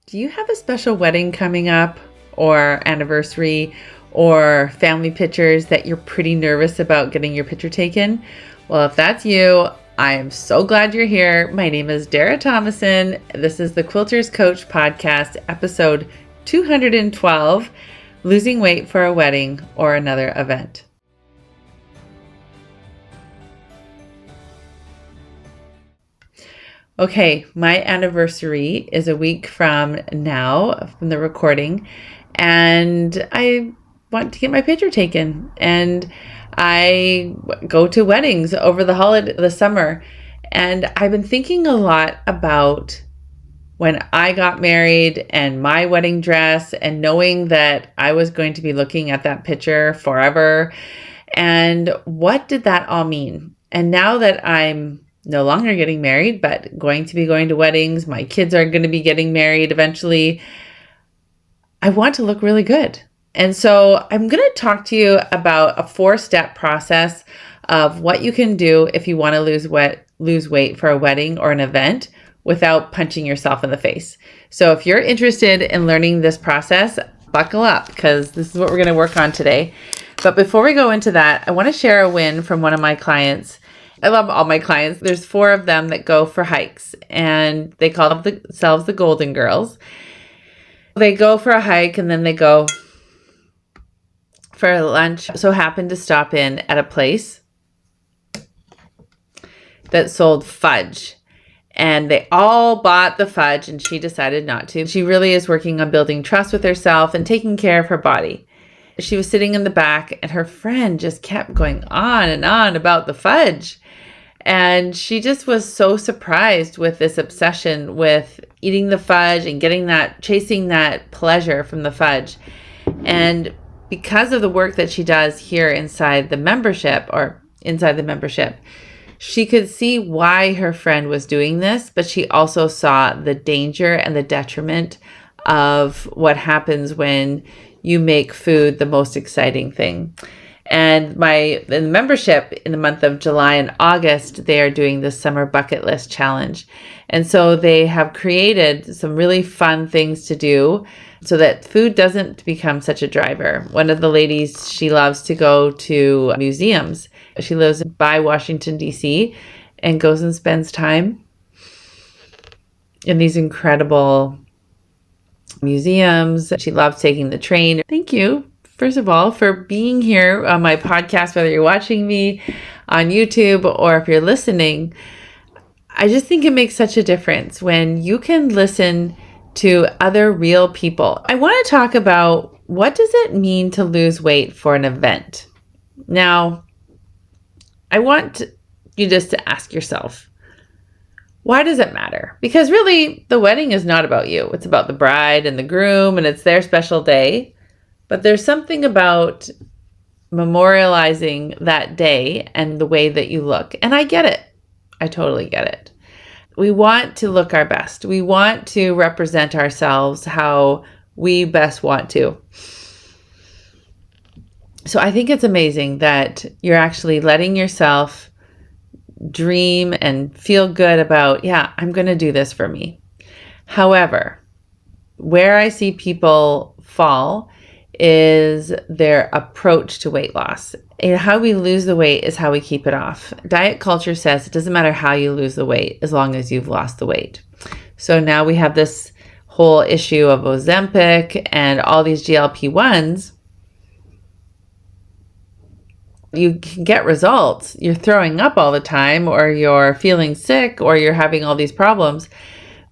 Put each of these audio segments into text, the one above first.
Do you have a special wedding coming up or anniversary or family pictures that you're pretty nervous about getting your picture taken? Well, if that's you, I am so glad you're here. My name is Dara Thomason. This is the Quilters Coach Podcast, episode 212, Losing Weight for a Wedding or Another Event. Okay, my anniversary is a week from now, from the recording, and I want to get my picture taken. And I go to weddings over the summer, and I've been thinking a lot about when I got married and my wedding dress, and knowing that I was going to be looking at that picture forever. And what did that all mean? And now that I'm no longer getting married, but going to be going to weddings, my kids are going to be getting married eventually, I want to look really good. And so I'm going to talk to you about a 4-step process of what you can do if you want to lose weight for a wedding or an event without punching yourself in the face. So if you're interested in learning this process, buckle up, because this is what we're going to work on today. But before we go into that, I want to share a win from one of my clients. I love all my clients. There's 4 of them that go for hikes, and they call themselves the Golden Girls. They go for a hike and then they go for lunch. So happened to stop in at a place that sold fudge, and they all bought the fudge, and she decided not to. She really is working on building trust with herself and taking care of her body. She was sitting in the back, and her friend just kept going on and on about the fudge. And she just was so surprised with this obsession with eating the fudge and chasing that pleasure from the fudge. And because of the work that she does here inside the membership, she could see why her friend was doing this, but she also saw the danger and the detriment of what happens when you make food the most exciting thing. And in the membership in the month of July and August, they are doing the summer bucket list challenge. And so they have created some really fun things to do so that food doesn't become such a driver. One of the ladies, she loves to go to museums. She lives by Washington, D.C., and goes and spends time in these incredible museums. She loves taking the train. Thank you, first of all, for being here on my podcast, whether you're watching me on YouTube or if you're listening. I just think it makes such a difference when you can listen to other real people. I want to talk about, what does it mean to lose weight for an event? Now, I want you just to ask yourself, why does it matter? Because really, the wedding is not about you. It's about the bride and the groom, and it's their special day. But there's something about memorializing that day and the way that you look. And I get it. I totally get it. We want to look our best. We want to represent ourselves how we best want to. So I think it's amazing that you're actually letting yourself dream and feel good about, yeah, I'm going to do this for me. However, where I see people fall is their approach to weight loss. And how we lose the weight is how we keep it off. Diet culture says it doesn't matter how you lose the weight as long as you've lost the weight. So now we have this whole issue of Ozempic and all these GLP-1s. You can get results. You're throwing up all the time, or you're feeling sick, or you're having all these problems,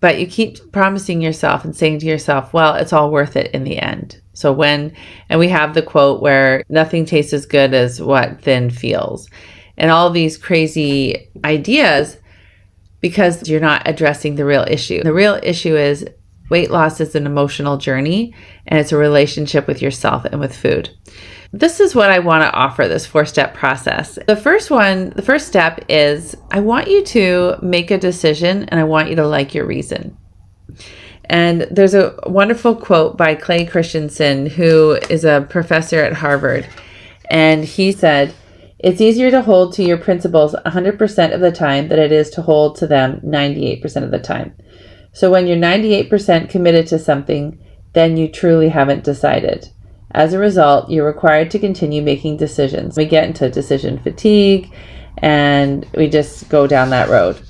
but you keep promising yourself and saying to yourself, well, it's all worth it in the end. So and we have the quote where nothing tastes as good as what thin feels, and all these crazy ideas, because you're not addressing the real issue. The real issue is weight loss is an emotional journey, and it's a relationship with yourself and with food. This is what I want to offer, this 4-step process. The first step is, I want you to make a decision, and I want you to like your reason. And there's a wonderful quote by Clay Christensen, who is a professor at Harvard. And he said, "It's easier to hold to your principles 100% of the time than it is to hold to them 98% of the time. So when you're 98% committed to something, then you truly haven't decided. As a result, you're required to continue making decisions. We get into decision fatigue and we just go down that road.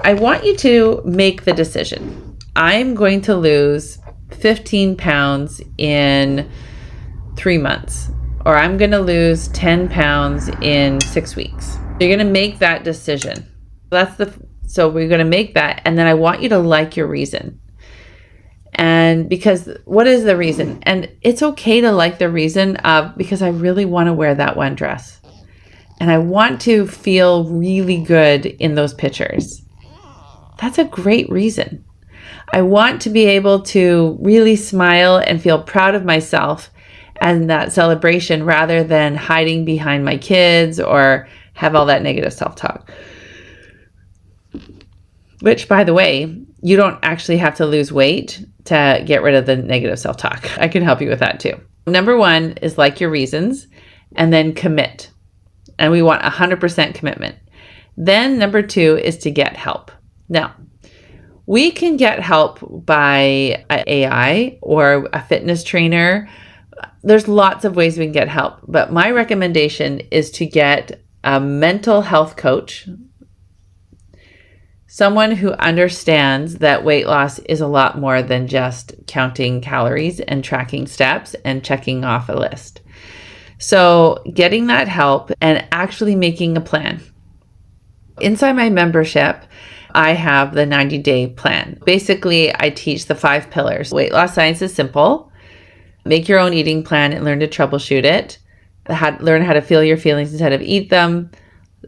I want you to make the decision. I'm going to lose 15 pounds in 3 months, or I'm going to lose 10 pounds in 6 weeks. You're going to make that decision. So we're going to make that, and then I want you to like your reason. And because what is the reason? And it's okay to like the reason of, because I really want to wear that one dress. And I want to feel really good in those pictures. That's a great reason. I want to be able to really smile and feel proud of myself and that celebration rather than hiding behind my kids or have all that negative self-talk. Which, by the way, you don't actually have to lose weight to get rid of the negative self-talk. I can help you with that too. Number 1 is like your reasons, and then commit. And we want 100% commitment. Then number 2 is to get help. Now, we can get help by an AI or a fitness trainer. There's lots of ways we can get help, but my recommendation is to get a mental health coach, someone who understands that weight loss is a lot more than just counting calories and tracking steps and checking off a list. So getting that help and actually making a plan. Inside my membership, I have the 90-day plan. Basically, I teach the 5 pillars. Weight loss science is simple. Make your own eating plan and learn to troubleshoot it. Learn how to feel your feelings instead of eat them.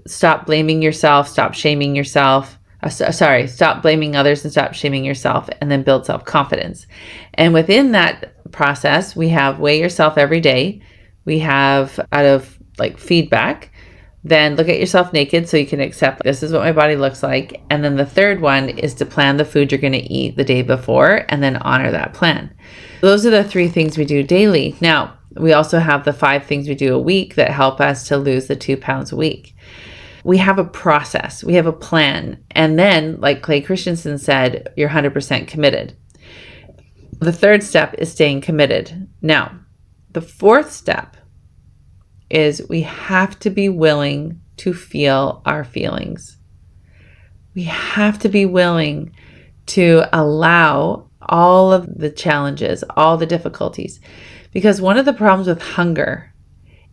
Stop blaming yourself. Stop shaming yourself. Stop blaming others and stop shaming yourself, and then build self-confidence. And within that process, we have weigh yourself every day. We have out of feedback. Then look at yourself naked so you can accept this is what my body looks like. And then the third one is to plan the food you're going to eat the day before and then honor that plan. Those are the 3 things we do daily. Now, we also have the 5 things we do a week that help us to lose the 2 pounds a week. We have a process, we have a plan. And then, like Clay Christensen said, you're 100% committed. The 3rd step is staying committed. Now, the 4th step is we have to be willing to feel our feelings. We have to be willing to allow all of the challenges, all the difficulties. Because one of the problems with hunger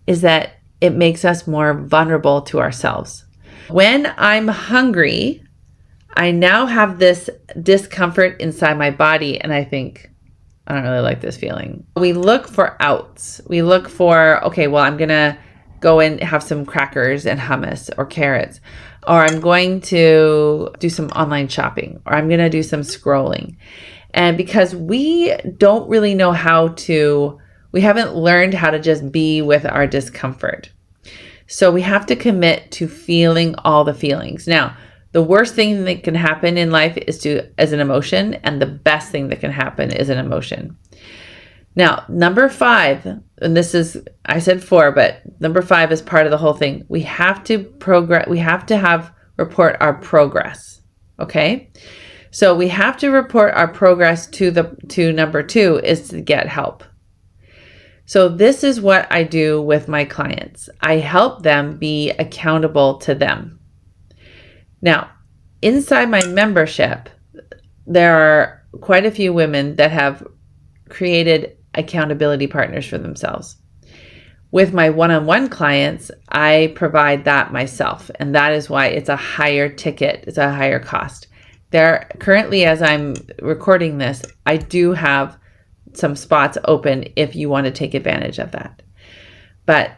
is that it makes us more vulnerable to ourselves. When I'm hungry, I now have this discomfort inside my body, and I think, I don't really like this feeling. We look for outs. We look for, okay, well, I'm going to go and have some crackers and hummus or carrots, or I'm going to do some online shopping, or I'm going to do some scrolling. And because we don't really know we haven't learned how to just be with our discomfort. So we have to commit to feeling all the feelings. Now, the worst thing that can happen in life is an emotion, and the best thing that can happen is an emotion. Now, number 5, and this is, I said 4, but number 5 is part of the whole thing. We have to report our progress. Okay? So we have to report our progress to number 2 is to get help. So this is what I do with my clients. I help them be accountable to them. Now, inside my membership, there are quite a few women that have created accountability partners for themselves. With my one-on-one clients, I provide that myself, and that is why it's a higher ticket, it's a higher cost. There currently, as I'm recording this, I do have some spots open if you want to take advantage of that. But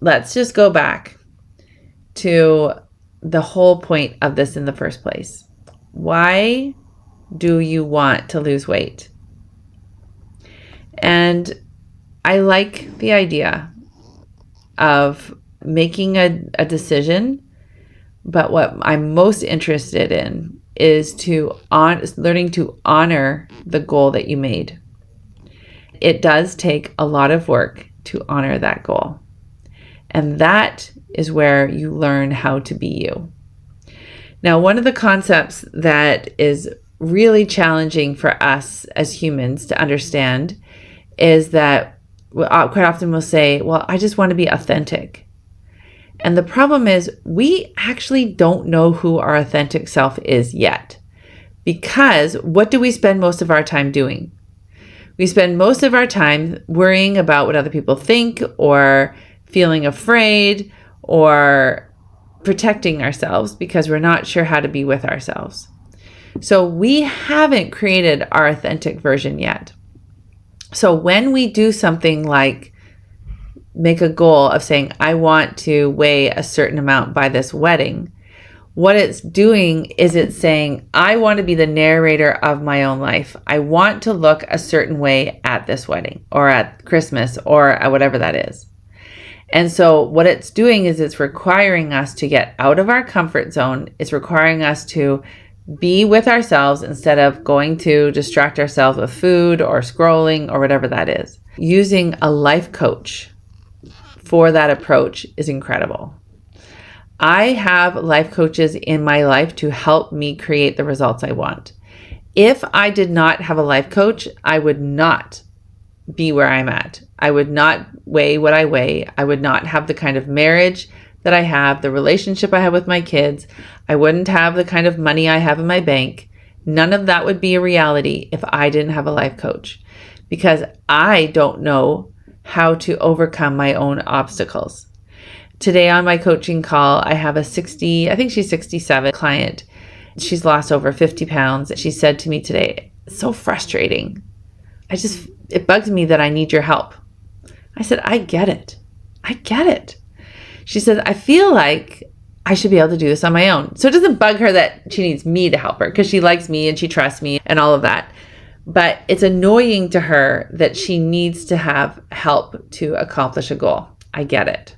let's just go back to the whole point of this in the first place. Why do you want to lose weight? And I like the idea of making a decision, but what I'm most interested in is learning to honor the goal that you made. It does take a lot of work to honor that goal. And that is where you learn how to be you. Now, one of the concepts that is really challenging for us as humans to understand is that quite often we'll say, well, I just want to be authentic. And the problem is we actually don't know who our authentic self is yet. Because what do we spend most of our time doing? We spend most of our time worrying about what other people think, or feeling afraid, or protecting ourselves because we're not sure how to be with ourselves. So we haven't created our authentic version yet. So when we do something like make a goal of saying, I want to weigh a certain amount by this wedding, what it's doing is it's saying, I want to be the narrator of my own life. I want to look a certain way at this wedding or at Christmas or at whatever that is. And so what it's doing is it's requiring us to get out of our comfort zone. It's requiring us to be with ourselves instead of going to distract ourselves with food or scrolling or whatever that is. Using a life coach for that approach is incredible. I have life coaches in my life to help me create the results I want. If I did not have a life coach, I would not be where I'm at. I would not weigh what I weigh. I would not have the kind of marriage that I have, the relationship I have with my kids. I wouldn't have the kind of money I have in my bank. None of that would be a reality if I didn't have a life coach, because I don't know how to overcome my own obstacles. Today on my coaching call, I have I think she's 67 client. She's lost over 50 pounds. She said to me today, it's so frustrating. It bugs me that I need your help. I said, I get it. She said, I feel like I should be able to do this on my own. So it doesn't bug her that she needs me to help her because she likes me and she trusts me and all of that. But it's annoying to her that she needs to have help to accomplish a goal. I get it.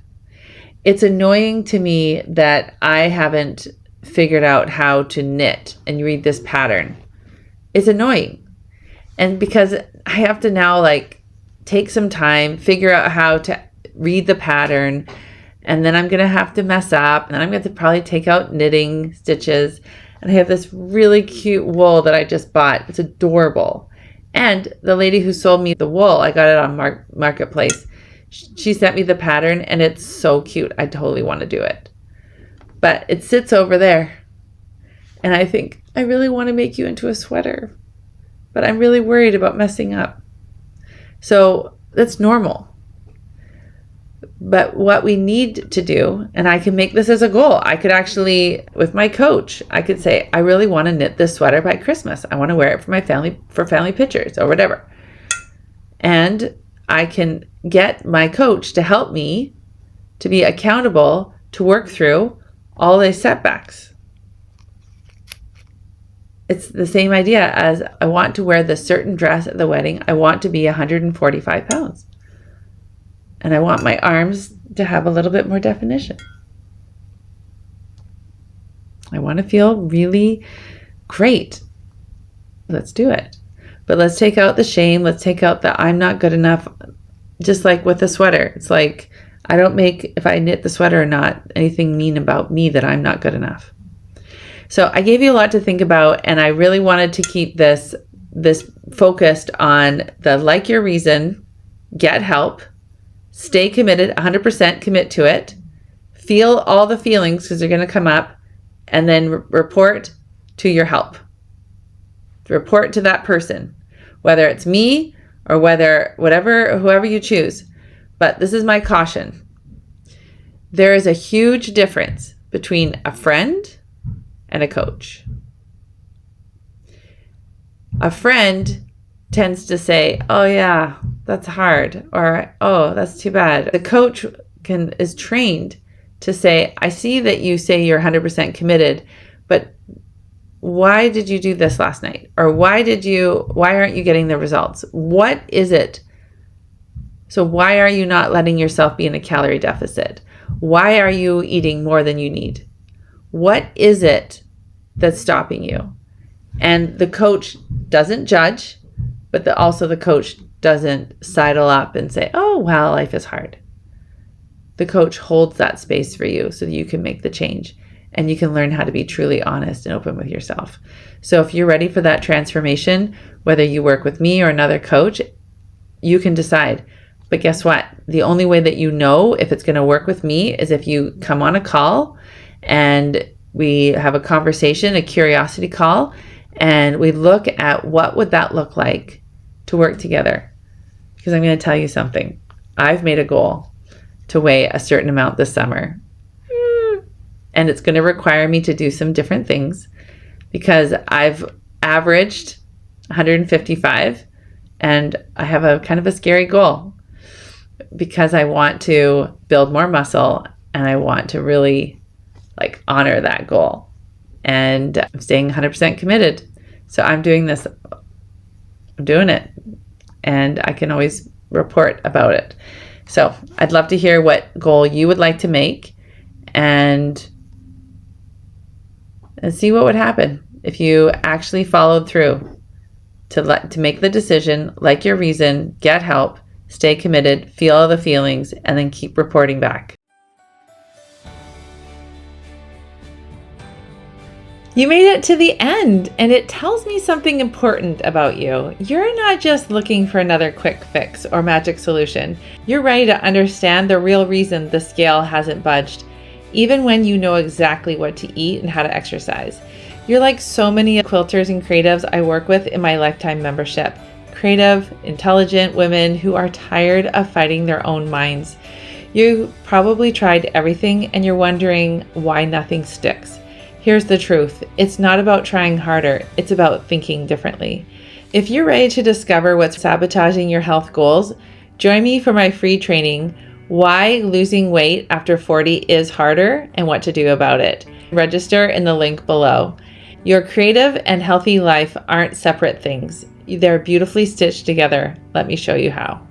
It's annoying to me that I haven't figured out how to knit and read this pattern. It's annoying. And because I have to now take some time, figure out how to read the pattern, and then I'm going to have to mess up, and then I'm going to probably take out knitting stitches. And I have this really cute wool that I just bought. It's adorable. And the lady who sold me the wool, I got it on Marketplace. She sent me the pattern and it's so cute. I totally want to do it. But it sits over there. And I think, I really want to make you into a sweater. But I'm really worried about messing up. So that's normal. But what we need to do, and I can make this as a goal. I could actually, with my coach, I could say, I really want to knit this sweater by Christmas. I want to wear it for my family, for family pictures or whatever. And I can get my coach to help me to be accountable to work through all the setbacks. It's the same idea as I want to wear this certain dress at the wedding. I want to be 145 pounds. And I want my arms to have a little bit more definition. I want to feel really great. Let's do it. But let's take out the shame. Let's take out the I'm not good enough. Just like with the sweater. It's like I don't make, if I knit the sweater or not, anything mean about me that I'm not good enough. So I gave you a lot to think about, and I really wanted to keep this focused on the like your reason, get help, stay committed, 100% commit to it, feel all the feelings because they're going to come up, and then report to your help. Report to that person, whether it's me or whoever you choose. But this is my caution. There is a huge difference between a friend and a coach. A friend tends to say, oh yeah, that's hard, or oh, that's too bad. The coach is trained to say, I see that you say you're 100% committed, but why did you do this last night? Or why aren't you getting the results? What is it? So why are you not letting yourself be in a calorie deficit? Why are you eating more than you need? What is it that's stopping you? And the coach doesn't judge, but also the coach doesn't sidle up and say, oh, well, life is hard. The coach holds that space for you so that you can make the change. and you can learn how to be truly honest and open with yourself. So if you're ready for that transformation, whether you work with me or another coach, you can decide. But guess what? The only way that you know if it's going to work with me is if you come on a call and we have a conversation, a curiosity call, and we look at what would that look like to work together. Because I'm going to tell you something. I've made a goal to weigh a certain amount this summer. And it's going to require me to do some different things because I've averaged 155 and I have a kind of a scary goal because I want to build more muscle and I want to really honor that goal. And I'm staying 100% committed. So I'm doing this. I'm doing it. And I can always report about it. So I'd love to hear what goal you would like to make and see what would happen if you actually followed through to make the decision, like your reason, get help, stay committed, feel all the feelings, and then keep reporting back. You made it to the end, and it tells me something important about you. You're not just looking for another quick fix or magic solution. You're ready to understand the real reason the scale hasn't budged, even when you know exactly what to eat and how to exercise. You're like so many quilters and creatives I work with in my lifetime membership. Creative, intelligent women who are tired of fighting their own minds. You probably tried everything and you're wondering why nothing sticks. Here's the truth. It's not about trying harder. It's about thinking differently. If you're ready to discover what's sabotaging your health goals, join me for my free training, Why Losing Weight After 40 is Harder and What to Do About It. Register in the link below. Your creative and healthy life aren't separate things. They're beautifully stitched together. Let me show you how.